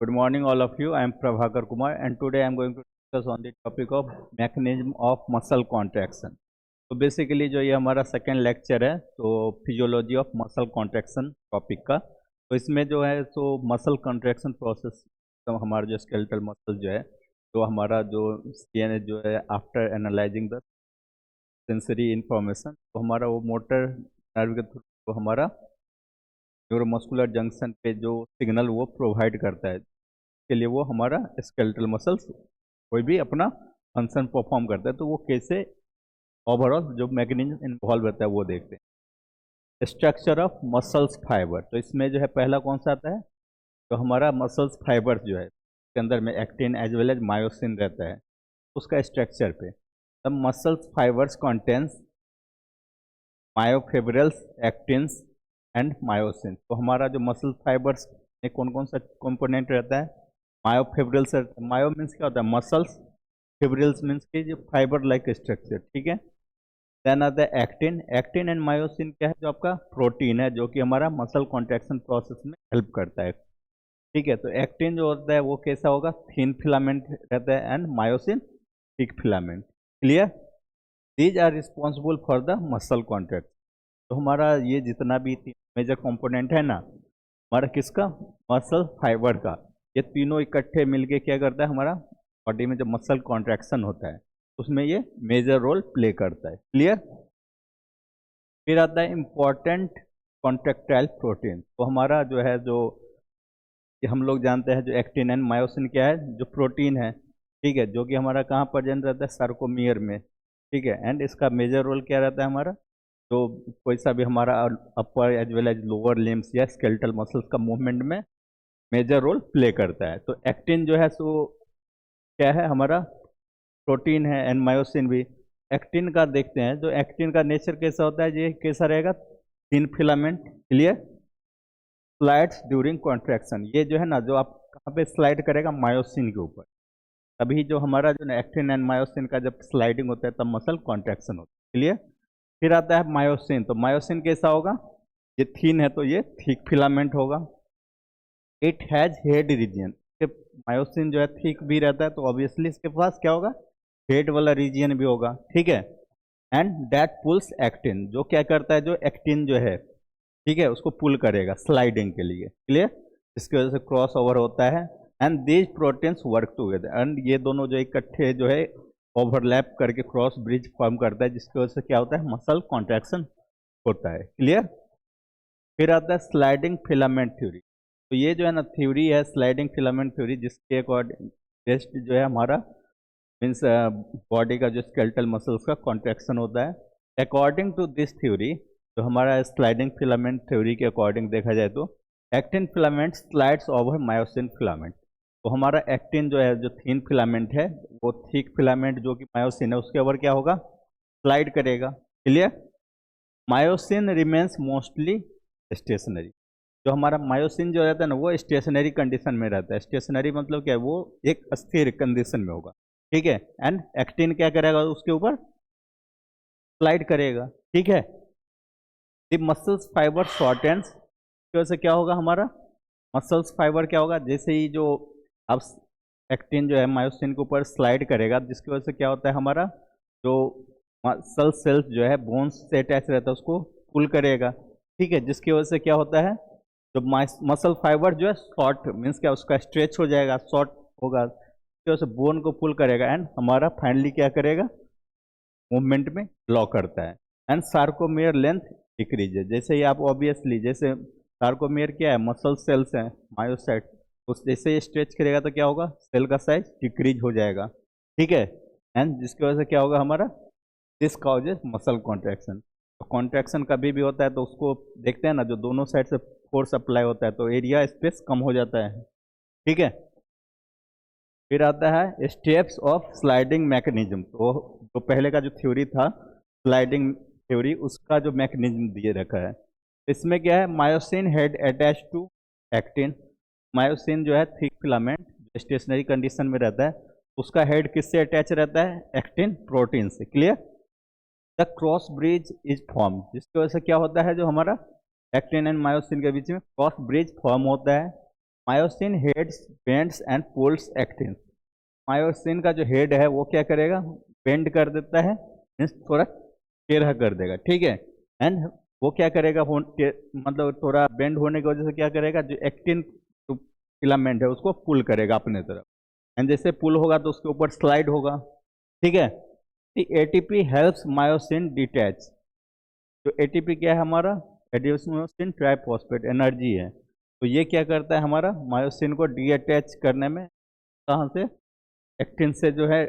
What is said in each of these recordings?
Good morning, all of you. I am Prabhakar Kumar, and today I am going to discuss on the topic of mechanism of muscle contraction. तो basically जो ये हमारा second lecture है तो physiology of muscle contraction topic का। तो इसमें जो है तो मसल कॉन्ट्रैक्शन प्रोसेस, तो हमारा जो स्केलेटल मसल जो है तो हमारा जो सीएनएस जो है after analysing the sensory information, तो हमारा वो मोटर नर्व के थ्रू तो हमारा न्यूरोमस्कुलर जंक्शन पे जो सिग्नल वो प्रोवाइड करता है, के लिए वो हमारा स्केलेटल मसल्स कोई भी अपना फंक्शन परफॉर्म करता है, तो वो कैसे ओवरऑल जो मैकेनिज्म इन्वॉल्व रहता है वो देखते हैं। स्ट्रक्चर ऑफ मसल्स फाइबर, तो इसमें जो है पहला कौन सा आता है, तो हमारा मसल्स फाइबर जो है उसके अंदर में actin as well as myosin रहता है। उसका स्ट्रक्चर पे the muscles fibres contains myofibrils, actins and myosin. तो हमारा जो मसल फाइबर्स में कौन कौन सा कंपोनेंट रहता है, मायोफिब्रिल्स। मायो मीन्स क्या होता है, मसल्स, फिब्रिल्स मीन्स की जो फाइबर लाइक स्ट्रक्चर, ठीक है। देन आता है एक्टिन। एक्टिन एंड मायोसिन क्या है, जो आपका प्रोटीन है जो कि हमारा मसल कॉन्ट्रैक्शन प्रोसेस में हेल्प करता है, ठीक है। तो एक्टिन जो होता है वो कैसा होगा, थिन फिलामेंट रहता है, and myosin thick filament. Clear. These are responsible for the muscle contract. तो हमारा ये जितना भी मेजर कंपोनेंट है ना हमारा किसका, मसल फाइबर का, ये तीनों इकट्ठे मिलके क्या करता है, हमारा बॉडी में जो मसल कॉन्ट्रैक्शन होता है उसमें ये मेजर रोल प्ले करता है। क्लियर। फिर आता है इम्पॉर्टेंट कॉन्ट्रैक्टाइल प्रोटीन। तो हमारा जो है जो कि हम लोग जानते हैं जो एक्टिन एंड मायोसिन क्या है, जो प्रोटीन है, ठीक है, जो कि हमारा कहाँ प्रेजेंट रहता है, सार्कोमियर में, ठीक है। एंड इसका मेजर रोल क्या रहता है, हमारा जो कोई सा भी हमारा upper as well as lower limbs या स्केलेटल मसल्स का मूवमेंट में मेजर रोल प्ले करता है। तो एक्टिन जो है सो क्या है, हमारा प्रोटीन है, एंड मायोसिन भी। एक्टिन का देखते हैं, जो एक्टिन का नेचर कैसा होता है, ये कैसा रहेगा, thin filament. Clear. Slides during contraction, ये जो है ना जो आप कहाँ पे स्लाइड करेगा, मायोसिन के ऊपर। तभी जो हमारा जो एक्टिन एंड मायोसिन का जब स्लाइडिंग होता है तब मसल कॉन्ट्रैक्शन होता है। क्लियर। फिर आता है मायोसिन। तो मायोसिन कैसा होगा, ये थीन है तो ये थिक फिलामेंट होगा। It has head region. Myosin जो है थिक भी रहता है तो ऑब्वियसली इसके पास क्या होगा, हेड वाला रीजन भी होगा, ठीक है। एंड दैट पुल्स एक्टिन, जो क्या करता है, जो एक्टिन जो है, ठीक है, उसको पुल करेगा स्लाइडिंग के लिए। क्लियर। इसकी वजह से क्रॉस ओवर होता है, and these proteins work together, and ये दोनों जो इकट्ठे जो है ओवरलैप करके क्रॉस ब्रिज फॉर्म करता है, जिसकी वजह से क्या होता है, मसल कॉन्ट्रैक्शन होता है। क्लियर। फिर आता है स्लाइडिंग फिलामेंट थ्योरी। तो ये जो है ना थ्योरी है स्लाइडिंग फिलामेंट थ्योरी, जिसके अकॉर्डिंग टेस्ट जो है हमारा मीन्स बॉडी का जो स्केलेटल मसल्स का कॉन्ट्रैक्शन होता है। अकॉर्डिंग टू दिस थ्योरी, तो हमारा स्लाइडिंग फिलामेंट थ्योरी के अकॉर्डिंग देखा जाए तो actin filament slides over myosin filament. तो हमारा एक्टिन जो है जो थिन फिलामेंट है वो थिक फिलामेंट जो कि मायोसिन है उसके ऊपर क्या होगा, स्लाइड करेगा। Clear. Myosin remains mostly stationary. जो हमारा मायोसिन जो रहता है ना वो स्टेशनरी कंडीशन में रहता है। स्टेशनरी मतलब क्या है, वो एक अस्थिर कंडीशन में होगा, ठीक है। एंड एक्टिन क्या करेगा, उसके ऊपर स्लाइड करेगा, ठीक है। द मसल्स फाइबर शॉर्टेंस, की वजह से क्या होगा, हमारा मसल्स फाइबर क्या होगा, जैसे ही जो अब एक्टिन जो है मायोसिन के ऊपर स्लाइड करेगा, जिसकी वजह से क्या होता है, हमारा जो मसल सेल्स जो है बोन्स से अटैच रहता है उसको पुल करेगा, ठीक है। जिसकी वजह से क्या होता है, जो मसल फाइबर जो है शॉर्ट मीन्स क्या, उसका स्ट्रेच हो जाएगा, शॉर्ट होगा, उसकी वजह से बोन को पुल करेगा, एंड हमारा फाइनली क्या करेगा, मूवमेंट में लॉ करता है। एंड सार्कोमियर लेंथ डिक्रीज है, जैसे ही आप ऑब्वियसली जैसे सार्कोमियर क्या है, मसल सेल्स हैं, मायोसाइट, उस जैसे ही स्ट्रेच करेगा तो क्या होगा, सेल का साइज डिक्रीज हो जाएगा, ठीक है। एंड जिसकी वजह से क्या होगा, हमारा दिस कॉजेज मसल कॉन्ट्रैक्शन। तो कॉन्ट्रैक्शन कभी भी होता है तो उसको देखते हैं ना, जो दोनों साइड से फोर्स अप्लाई होता है तो एरिया स्पेस कम हो जाता है, ठीक है। फिर आता है स्टेप्स ऑफ स्लाइडिंग मैकेनिज्म। तो जो पहले का जो थ्योरी था स्लाइडिंग थ्योरी, उसका जो मैकेनिज्म दिए रखा है, इसमें क्या है, myosin head attach to actin. Myosin जो है थिक फिलामेंट स्टेशनरी कंडीशन में रहता है, उसका हेड किससे अटैच रहता है, एक्टिन प्रोटीन से। Clear. The cross bridge is form, जिसकी वजह से क्या होता है, जो हमारा एक्टिन एंड मायोसिन के बीच में क्रॉस ब्रिज फॉर्म होता है, myosin heads bends and pulls actin. Myosin का जो हेड है वो क्या करेगा, बेंड कर देता है, मीन्स थोड़ा टेढ़ा कर देगा, ठीक है। एंड वो क्या करेगा, मतलब थोड़ा बेंड होने की वजह से क्या करेगा, जो एक्टिन फिलामेंट है उसको पुल करेगा अपने तरफ। एंड जैसे पुल होगा तो उसके ऊपर स्लाइड होगा, ठीक है। ATP helps myosin detach. जो एटीपी क्या है हमारा, एडिनोसिन ट्राइफॉस्फेट एनर्जी है। तो ये क्या करता है, हमारा मायोसिन को डीअटैच करने में, कहाँ से, एक्टिन से जो है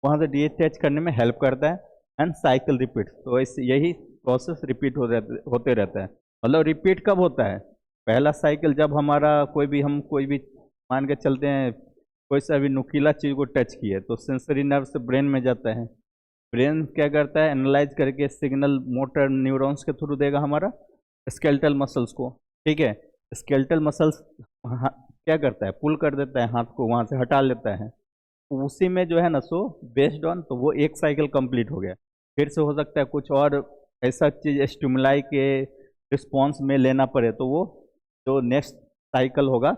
वहाँ से डीअटैच करने में हेल्प करता है। एंड साइकिल रिपीट, तो इस यही प्रोसेस रिपीट होते रहता है। मतलब रिपीट कब होता है, पहला साइकिल जब हमारा कोई भी मान के चलते हैं, कोई सा भी नुकीला चीज़ को टच किए तो सेंसरी नर्व से ब्रेन में जाता है। ब्रेन क्या करता है, एनालाइज करके सिग्नल मोटर न्यूरॉन्स के थ्रू देगा हमारा स्केलेटल मसल्स को, ठीक है। स्केलेटल मसल्स क्या करता है, पुल कर देता है, हाथ को वहाँ से हटा लेता है। उसी में जो है ना, सो बेस्ड ऑन, तो वो एक साइकिल कंप्लीट हो गया। फिर से हो सकता है कुछ और ऐसा चीज स्टिमुलाई के रिस्पॉन्स में लेना पड़े, तो वो जो नेक्स्ट साइकिल होगा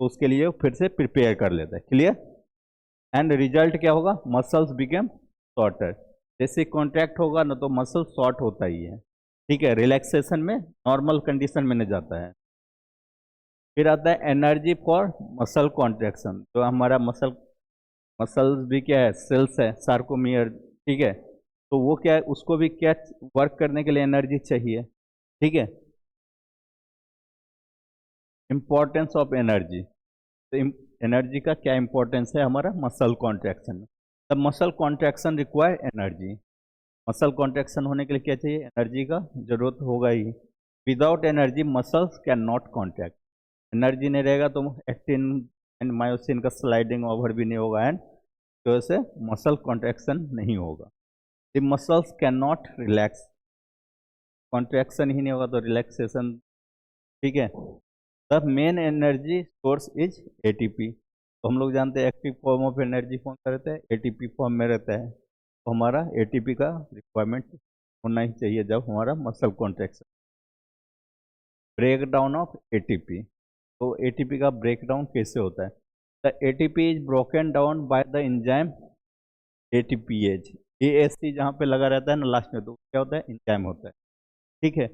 तो उसके लिए फिर से प्रिपेयर कर लेता है, क्लियर। एंड रिजल्ट क्या होगा, मसल्स बिकेम शॉर्टर। जैसे कॉन्ट्रैक्ट होगा ना तो मसल शॉर्ट होता ही है, ठीक है, रिलैक्सेशन में नॉर्मल कंडीशन में नहीं जाता है। फिर आता है एनर्जी फॉर मसल कॉन्ट्रैक्शन। तो हमारा मसल्स भी क्या है, सेल्स है, सार्कोमियर, ठीक है। तो वो क्या है, उसको भी क्या वर्क करने के लिए एनर्जी चाहिए, ठीक है। इंपॉर्टेंस ऑफ एनर्जी, तो एनर्जी का क्या इंपॉर्टेंस है हमारा मसल कॉन्ट्रैक्शन में। The muscle contraction require energy. Muscle contraction होने के लिए क्या चाहिए, एनर्जी का जरूरत होगा ही। Without energy muscles can not contract. Energy नहीं रहेगा तो एक्टिन एंड मायोसिन का स्लाइडिंग ओवर भी नहीं होगा, एंड तो वैसे मसल कॉन्ट्रैक्शन नहीं होगा। The muscles can not relax, contraction ही नहीं होगा तो रिलैक्सेशन, ठीक है। The main energy source is ATP. तो हम लोग जानते हैं एक्टिव फॉर्म ऑफ एनर्जी कौन सा रहता है, एटीपी फॉर्म में रहता है। तो हमारा एटीपी का रिक्वायरमेंट होना ही चाहिए जब हमारा muscle contraction. Break down of ATP, तो एटीपी का ब्रेक डाउन कैसे होता है। The ATP is broken down by the enzyme ATPase. ASC जहाँ पे लगा रहता है ना लास्ट में, तो क्या होता है, एंजाइम होता है, ठीक है।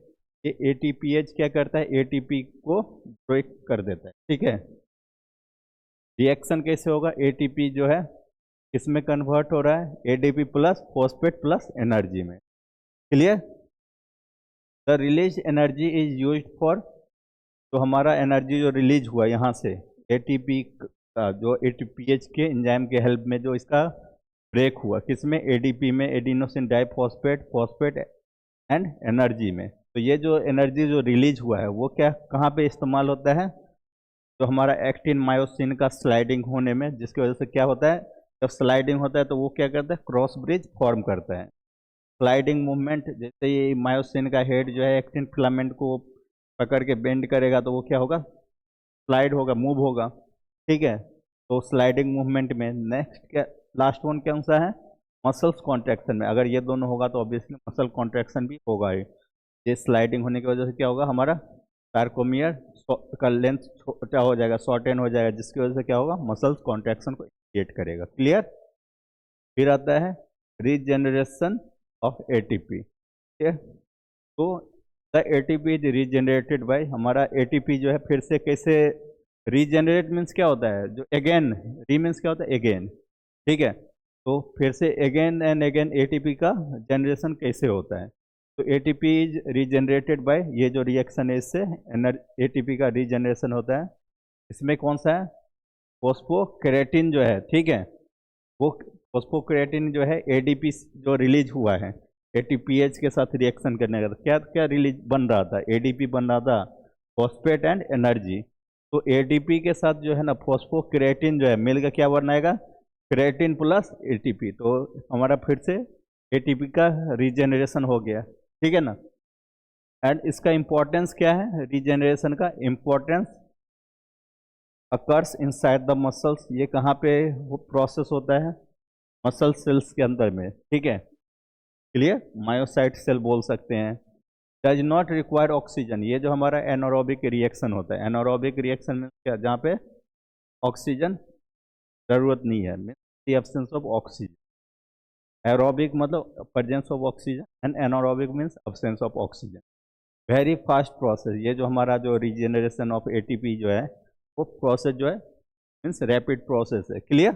ये एटीपीएच क्या करता है, एटीपी को ब्रेक कर देता है, ठीक है। रिएक्शन कैसे होगा, एटीपी जो है इसमें कन्वर्ट हो रहा है ADP plus phosphate plus energy में, clear. The release energy is used for, तो हमारा एनर्जी जो रिलीज हुआ यहाँ से एटीपी का, जो एटीपीएच के एंजाइम के हेल्प में जो इसका ब्रेक हुआ, किसमें, एडीपी में, adenosine diphosphate phosphate and energy में। तो ये जो एनर्जी जो रिलीज हुआ है वो क्या, कहाँ पे इस्तेमाल होता है, तो हमारा एक्टिन मायोसिन का स्लाइडिंग होने में, जिसकी वजह से क्या होता है, जब स्लाइडिंग होता है तो वो क्या करता है, क्रॉस ब्रिज फॉर्म करता है। स्लाइडिंग मूवमेंट, जैसे ये मायोसिन का हेड जो है एक्टिन फिलामेंट को पकड़ के बेंड करेगा तो वो क्या होगा, स्लाइड होगा, मूव होगा, ठीक है। तो स्लाइडिंग मूवमेंट में नेक्स्ट क्या, लास्ट वन कौन सा है, मसल्स कॉन्ट्रैक्शन में। अगर ये दोनों होगा तो ऑब्वियसली मसल कॉन्ट्रैक्शन भी होगा ही। ये स्लाइडिंग होने की वजह से क्या होगा, हमारा सार्कोमियर का लेंथ छोटा हो जाएगा, शॉर्टेन हो जाएगा, जिसकी वजह से क्या होगा, मसल्स कॉन्ट्रैक्शन को इनिशिएट करेगा, क्लियर। फिर आता है रीजेनरेशन ऑफ एटीपी, ठीक है। तो the ATP is regenerated by, हमारा एटीपी जो है फिर से कैसे रीजेनरेट, मीन्स क्या होता है, जो अगेन, री मीन्स क्या होता है, अगेन, ठीक है। तो फिर से अगेन एंड अगेन एटीपी का जनरेशन कैसे होता है, तो एटीपी इज रीजेनरेटेड बाय, ये जो रिएक्शन है इससे एटीपी का रीजनरेशन होता है। इसमें कौन सा है, फोस्फोकेरेटिन जो है, ठीक है। वो फोस्फोकेरेटिन जो है एडीपी जो रिलीज हुआ है एटीपीएच के साथ रिएक्शन करने का, तो क्या क्या रिलीज बन रहा था, एडीपी बन रहा था, फॉस्फेट एंड एनर्जी। तो एडीपी के साथ जो है ना फोस्फोकेरेटिन जो है मिलकर क्या बनाएगा, क्रेटिन प्लस एटीपी, तो हमारा फिर से एटीपी का रीजेनरेशन हो गया, ठीक है ना। एंड इसका इंपॉर्टेंस क्या है, रीजेनरेशन का importance occurs inside the muscles. ये कहाँ पे वो प्रोसेस होता है, मसल सेल्स के अंदर में, ठीक है, क्लियर। मायोसाइट सेल बोल सकते हैं, डज नॉट रिक्वायर ऑक्सीजन, ये जो हमारा एनारोबिक रिएक्शन होता है, एनारोबिक रिएक्शन में क्या, जहाँ पे ऑक्सीजन जरूरत नहीं है, means the absence of oxygen. Aerobic मतलब presence of oxygen and anaerobic means absence of oxygen. Very fast process, ये जो हमारा जो रीजनरेशन ऑफ एटीपी जो है वो प्रोसेस जो है मीन्स रैपिड प्रोसेस है। क्लियर।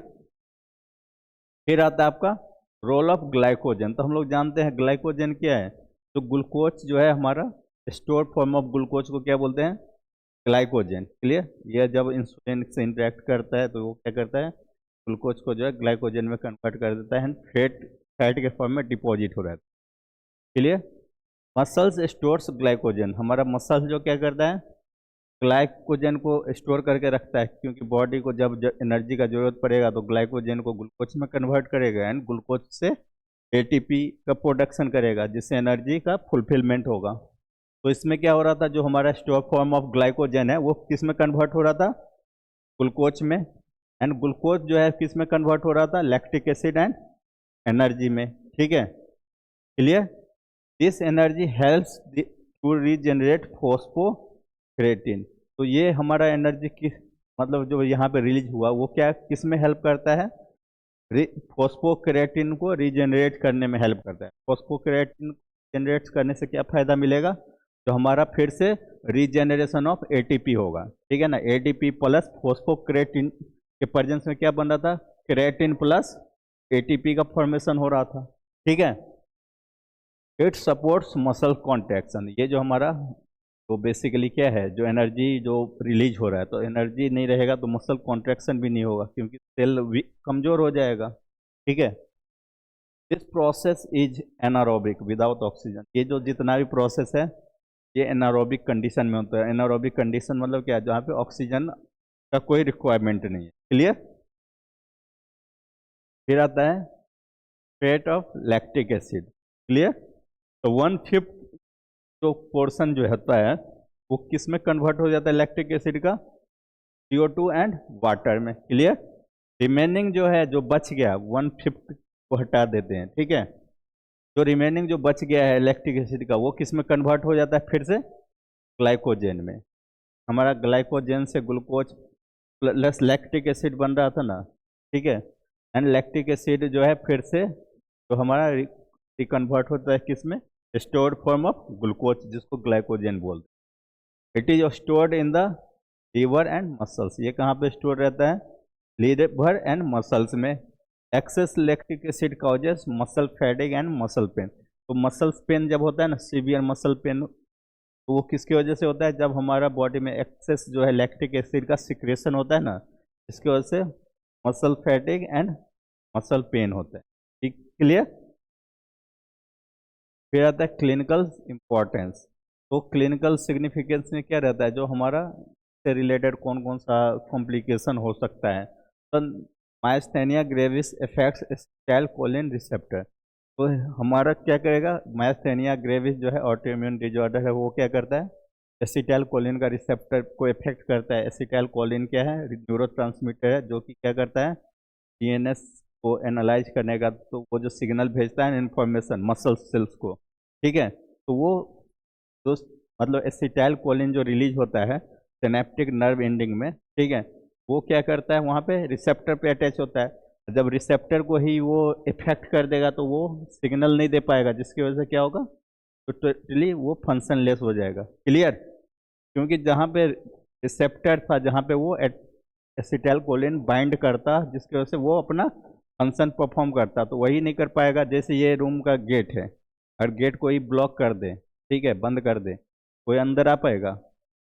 फिर आता है आपका रोल ऑफ ग्लाइकोजन। तो हम लोग जानते हैं ग्लाइकोजन क्या है, तो ग्लूकोज जो है हमारा स्टोर फॉर्म ऑफ ग्लूकोज को क्या बोलते हैं, ग्लाइकोजन। क्लियर। यह जब इंसुलिन से इंटरेक्ट करता है तो वो क्या करता है, ग्लूकोज को जो है ग्लाइकोजन में कन्वर्ट कर देता है, फैट फैट के फॉर्म में डिपॉजिट हो रहा है। क्लियर। मसल्स स्टोर्स ग्लाइकोजन, हमारा मसल्स जो क्या करता है, ग्लाइकोजन को स्टोर करके रखता है, क्योंकि बॉडी को जब एनर्जी का जरूरत पड़ेगा तो ग्लाइकोजन को ग्लूकोज में कन्वर्ट करेगा एंड ग्लूकोज से एटीपी का प्रोडक्शन करेगा, जिससे एनर्जी का फुलफिलमेंट होगा। तो इसमें क्या हो रहा था, जो हमारा स्टोर फॉर्म ऑफ ग्लाइकोजन है वो किस में कन्वर्ट हो रहा था, ग्लूकोज में, एंड ग्लूकोज जो है किस में कन्वर्ट हो रहा था, लैक्टिक एसिड एंड एनर्जी में। ठीक है। Clear. This energy helps to regenerate phosphocreatine. तो ये हमारा एनर्जी किस मतलब जो यहाँ पे रिलीज हुआ वो क्या किस में हेल्प करता है, फॉस्फोक्रेटिन को रीजनरेट करने में हेल्प करता है। फॉस्फोक्रेटिन जनरेट करने से क्या फायदा मिलेगा, तो हमारा फिर से रीजनरेशन ऑफ एटीपी होगा। ठीक है ना, एटीपी प्लस फॉस्फोक्रेटिन के प्रेजेंस में क्या बन रहा था, क्रेटिन प्लस एटीपी का फॉर्मेशन हो रहा था। ठीक है। इट सपोर्ट्स मसल कॉन्ट्रैक्शन, ये जो हमारा तो बेसिकली क्या है, जो एनर्जी जो रिलीज हो रहा है, तो एनर्जी नहीं रहेगा तो मसल कॉन्ट्रैक्शन भी नहीं होगा, क्योंकि सेल कमजोर हो जाएगा। ठीक है। This process is anaerobic without oxygen, ये जो जितना भी प्रोसेस है ये एनारोबिक कंडीशन में होता है। एनारोबिक कंडीशन मतलब क्या है, जहाँ पे ऑक्सीजन का कोई रिक्वायरमेंट नहीं है। क्लियर। फिर आता है fate of lactic acid. Clear. तो 1/5 जो पोर्शन जो होता है वो किस में कन्वर्ट हो जाता है, लैक्टिक एसिड का, CO2 एंड वाटर में। क्लियर। रिमेनिंग जो है जो बच गया 1/5 को हटा देते हैं। ठीक है। जो रिमेनिंग जो बच गया है लैक्टिक एसिड का वो किस में कन्वर्ट हो जाता है, फिर से ग्लाइकोजन में। हमारा ग्लाइकोजन से ग्लूकोज प्लस लैक्टिक एसिड बन रहा था ना। ठीक है। एंड लैक्टिक एसिड जो है फिर से तो हमारा रिकन्वर्ट होता है किस में, स्टोर्ड फॉर्म ऑफ ग्लूकोज, जिसको ग्लाइकोजन बोलते हैं। It is stored in the liver and muscles, ये कहाँ पे स्टोर रहता है, लीवर एंड मसल्स में। Excess lactic acid causes muscle fatigue and muscle pain. तो मसल पेन जब होता है ना, सीवियर मसल पेन, तो वो किसकी वजह से होता है, जब हमारा बॉडी में एक्सेस जो है लैक्टिक एसिड का सिक्रेशन होता है ना, इसकी वजह से muscle fatigue and muscle pen होता है। ठीक। क्लियर। फिर आता है क्लिनिकल इम्पोर्टेंस। तो क्लिनिकल सिग्निफिकेंस में क्या रहता है, जो हमारा से रिलेटेड कौन कौन सा कॉम्प्लिकेशन हो सकता है। तो myasthenia gravis affects acetylcholine receptor. तो हमारा क्या करेगा, मायस्थेनिया ग्रेविस जो है ऑटोइम्यून डिजॉर्डर है, वो क्या करता है, एसिटाइलकोलिन का रिसेप्टर को इफेक्ट करता है। एसिटाइलकोलिन क्या है, न्यूरोट्रांसमीटर है, जो कि क्या करता है, CNS को एनालाइज करने का, तो वो जो सिग्नल भेजता है इन्फॉर्मेशन मसल सेल्स को। ठीक है। तो वो जो मतलब एसिटाइलकोलिन जो रिलीज होता है सिनेप्टिक नर्व एंडिंग में, ठीक है, वो क्या करता है, वहाँ पे रिसेप्टर पे अटैच होता है। जब रिसेप्टर को ही वो इफेक्ट कर देगा तो वो सिग्नल नहीं दे पाएगा, जिसकी वजह से क्या होगा, तो टोटली वो फंक्शनलेस हो जाएगा। क्लियर। क्योंकि जहाँ पे रिसेप्टर था, जहाँ पे वो एसिटाइलकोलिन बाइंड करता, जिसकी वजह से वो अपना फंक्शन परफॉर्म करता, तो वही नहीं कर पाएगा। जैसे ये रूम का गेट है, अगर गेट कोई ब्लॉक कर दे, ठीक है, बंद कर दे, कोई अंदर आ पाएगा,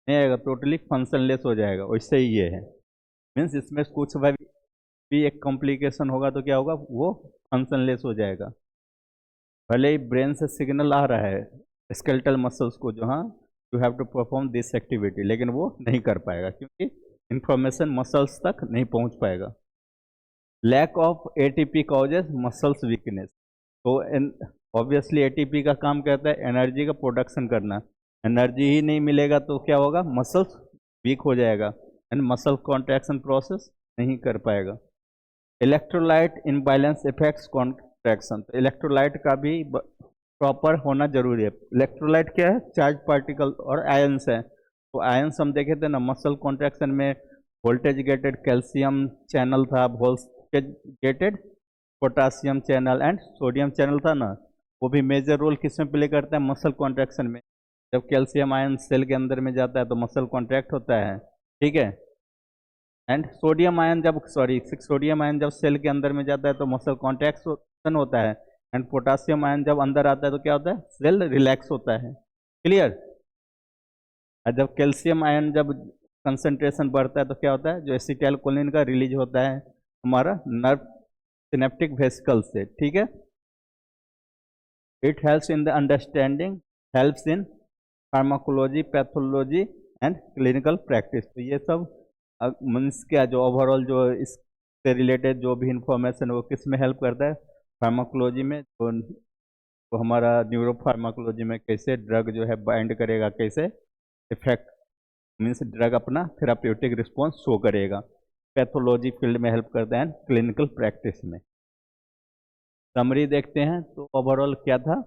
नहीं आएगा, टोटली फंक्शनलेस हो जाएगा। वैसे ही ये है, मीन्स इसमें कुछ भी एक कॉम्प्लिकेशन होगा तो क्या होगा, वो फंक्शनलेस हो जाएगा। भले ही ब्रेन से सिग्नल आ रहा है स्केलेटल मसल्स को, जो हाँ you have to perform this activity, लेकिन वो नहीं कर पाएगा क्योंकि इंफॉर्मेशन मसल्स तक नहीं पहुंच पाएगा। Lack of ATP causes muscles weakness. तो ऑब्वियसली एटीपी का काम करता है एनर्जी का प्रोडक्शन करना, एनर्जी ही नहीं मिलेगा तो क्या होगा, मसल्स वीक हो जाएगा एंड मसल कॉन्ट्रैक्शन प्रोसेस नहीं कर पाएगा। Electrolyte imbalance effects contraction. तो इलेक्ट्रोलाइट का भी प्रॉपर होना जरूरी है। इलेक्ट्रोलाइट क्या है? चार्ज पार्टिकल और आयंस है। तो आयंस हम देखे थे ना मसल कॉन्ट्रैक्शन में, वोल्टेज गेटेड कैल्शियम चैनल था, voltage gated potassium channel and sodium channel था ना। वो भी मेजर रोल किस में प्ले करता है? मसल कॉन्ट्रैक्शन में। जब कैल्शियम आयन सेल के अंदर में जाता है तो मसल कॉन्ट्रैक्ट होता है, ठीक है। एंड सोडियम आयन जब सोडियम आयन जब सेल के अंदर में जाता है तो मसल कॉन्ट्रैक्शन होता है। एंड पोटासियम आयन जब अंदर आता है तो क्या होता है? सेल रिलैक्स होता है। क्लियर? और जब कैल्शियम आयन जब कंसंट्रेशन बढ़ता है तो क्या होता है? जो एसिटाइलकोलिन का रिलीज होता है हमारा नर्व सिनेप्टिक वेसिकल से, ठीक है। It helps in the understanding, helps in pharmacology, pathology and clinical practice. तो ये सब मीन्स क्या, जो ओवरऑल जो इससे रिलेटेड जो भी इंफॉर्मेशन वो किस में हेल्प करता है? फार्माकोलॉजी में। तो हमारा न्यूरो फार्माकोलॉजी में कैसे ड्रग जो है बाइंड करेगा, कैसे इफेक्ट मीन्स ड्रग अपना थेराप्यूटिक रिस्पॉन्स शो करेगा। पैथोलॉजी फील्ड में हेल्प करता है, क्लिनिकल प्रैक्टिस में। समरी देखते हैं तो ओवरऑल क्या था?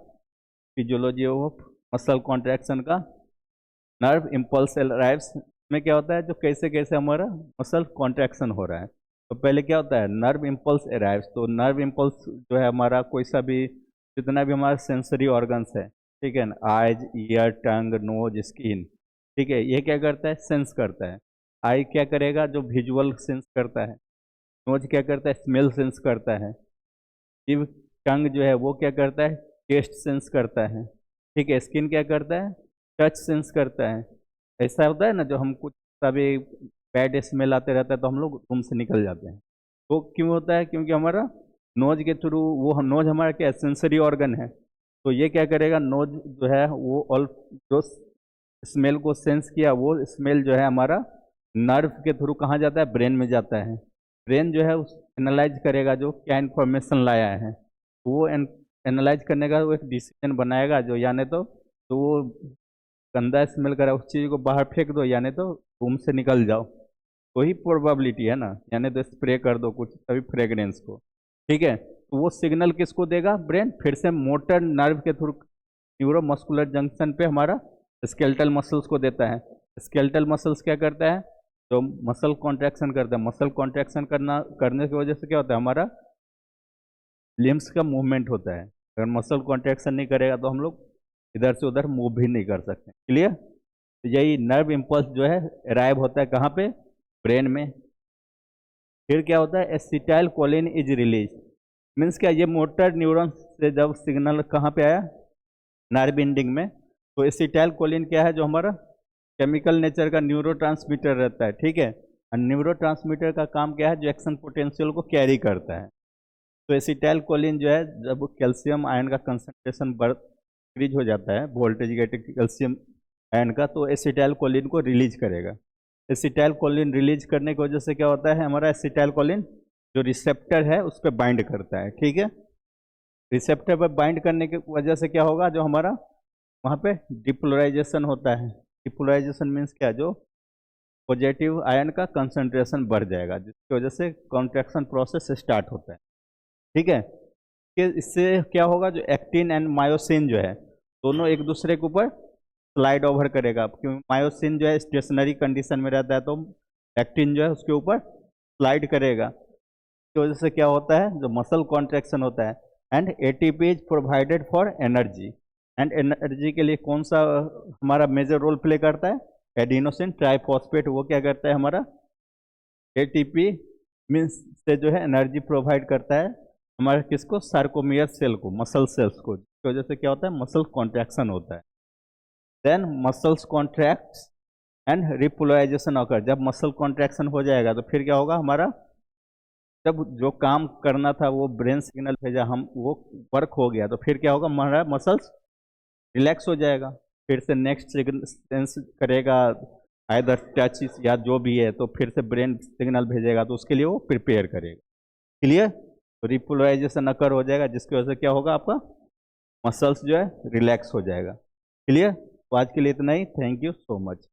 फिजियोलॉजी ऑफ मसल कॉन्ट्रैक्शन का, नर्व इम्पल्स अराइव्स में क्या होता है? जो कैसे कैसे हमारा मसल कॉन्ट्रैक्शन हो रहा है। तो पहले क्या होता है? Nerve impulse arrives. तो नर्व इम्पल्स जो है हमारा कोई सा भी जितना भी हमारा सेंसरी ऑर्गन्स है, ठीक है ना, आइज, ईयर, टंग, नोज, स्किन, ठीक है, ये क्या करता है? सेंस करता है। आई क्या करेगा? जो विजुअल सेंस करता है। नोज क्या करता है? स्मेल सेंस करता है। जीव टंग जो है वो क्या करता है? टेस्ट सेंस करता है, ठीक है। स्किन क्या करता है? टच सेंस करता है। ऐसा होता है ना, जो हम कुछ सभी बैड स्मेल आते रहता है तो हम लोग रूम से निकल जाते हैं। वो क्यों होता है? क्योंकि हमारा नोज के थ्रू, वो नोज हमारा क्या सेंसरी ऑर्गन है। तो ये क्या करेगा? नोज जो है वो ऑल जो स्मेल को सेंस किया, वो स्मेल जो है हमारा नर्व के थ्रू कहाँ जाता है? ब्रेन में जाता है। ब्रेन जो है उस एनालाइज करेगा जो क्या इन्फॉर्मेशन लाया है। वो एनालाइज करने का वो एक डिसीजन बनाएगा, जो यानी तो वो गंदा स्मेल करा उस चीज़ को बाहर फेंक दो, यानी तो रूम से निकल जाओ। वही प्रोबेबिलिटी है ना, यानी तो स्प्रे कर दो कुछ तभी फ्रेग्रेंस को, ठीक है। तो वो सिग्नल किसको देगा? ब्रेन फिर से मोटर नर्व के थ्रू न्यूरोमस्कुलर जंक्शन पे हमारा स्केलेटल मसल्स को देता है। स्केलेटल मसल्स क्या करता है? जो मसल कॉन्ट्रैक्शन करता है। मसल कॉन्ट्रैक्शन करने की वजह से क्या होता है? हमारा लिम्स का मूवमेंट होता है। अगर मसल कॉन्ट्रैक्शन नहीं करेगा तो हम लोग इधर से उधर मूव भी नहीं कर सकते। क्लियर? तो यही नर्व इम्पल्स जो है अराइव होता है कहाँ पे? ब्रेन में। फिर क्या होता है? Acetyl choline is release. Means क्या? ये मोटर न्यूरॉन से जब सिग्नल कहाँ पे आया? नर्व एंडिंग में। तो एसिटाइल कोलिन क्या है? जो हमारा केमिकल नेचर का न्यूरोट्रांसमीटर रहता है, ठीक है। और न्यूरोट्रांसमीटर का काम क्या है? जो एक्शन पोटेंशियल को कैरी करता है। तो एसिटाइल कोलिन जो है जब कैल्शियम आयन का कंसंट्रेशन इंक्रीज हो जाता है, वोल्टेज गेटेड कैल्शियम आयन का, तो एसिटाइल कोलिन को रिलीज करेगा। एसिटाइल कोलिन रिलीज करने की वजह से क्या होता है? हमारा एसिटाइल कोलिन जो रिसेप्टर है उस पर बाइंड करता है, ठीक है। रिसेप्टर पर बाइंड करने की वजह से क्या होगा? जो हमारा वहाँ पे डिपोलराइजेशन होता है। डिपोलराइजेशन मीन्स क्या? जो पॉजिटिव आयन का कंसंट्रेशन बढ़ जाएगा, जिसकी वजह से कॉन्ट्रैक्शन प्रोसेस स्टार्ट होता है, ठीक है। कि इससे क्या होगा? जो एक्टिन एंड मायोसिन जो है दोनों एक दूसरे के ऊपर स्लाइड ओवर करेगा, क्योंकि मायोसिन जो है स्टेशनरी कंडीशन में रहता है, तो एक्टिन जो है उसके ऊपर स्लाइड करेगा। इसकी वजह से क्या होता है? जो मसल कॉन्ट्रैक्शन होता है। And ATP is provided for energy. And energy के लिए कौन सा हमारा मेजर रोल प्ले करता है? Adenosine triphosphate. वो क्या करता है? हमारा एटीपी मीन्स से जो है एनर्जी प्रोवाइड करता है हमारे किसको? सार्कोमियर सेल को, मसल सेल्स को। इसकी वजह से क्या होता है? मसल कॉन्ट्रैक्शन होता है। Then muscles contracts and repolarization occur. जब मसल कॉन्ट्रैक्शन हो जाएगा तो फिर क्या होगा? हमारा जब जो काम करना था वो ब्रेन सिग्नल भेजा, हम वो वर्क हो गया, तो फिर क्या होगा? हमारा मसल्स रिलैक्स हो जाएगा। फिर से नेक्स्ट सेंस करेगा, आइदर टच या जो भी है, तो फिर से ब्रेन सिग्नल भेजेगा, तो उसके लिए वो प्रिपेयर करेगा। क्लियर? तो रिपोलराइजेशन अकर हो जाएगा, जिसकी वजह से क्या होगा? आपका मसल्स जो है रिलैक्स हो जाएगा। क्लियर? तो आज के लिए इतना ही। Thank you so much.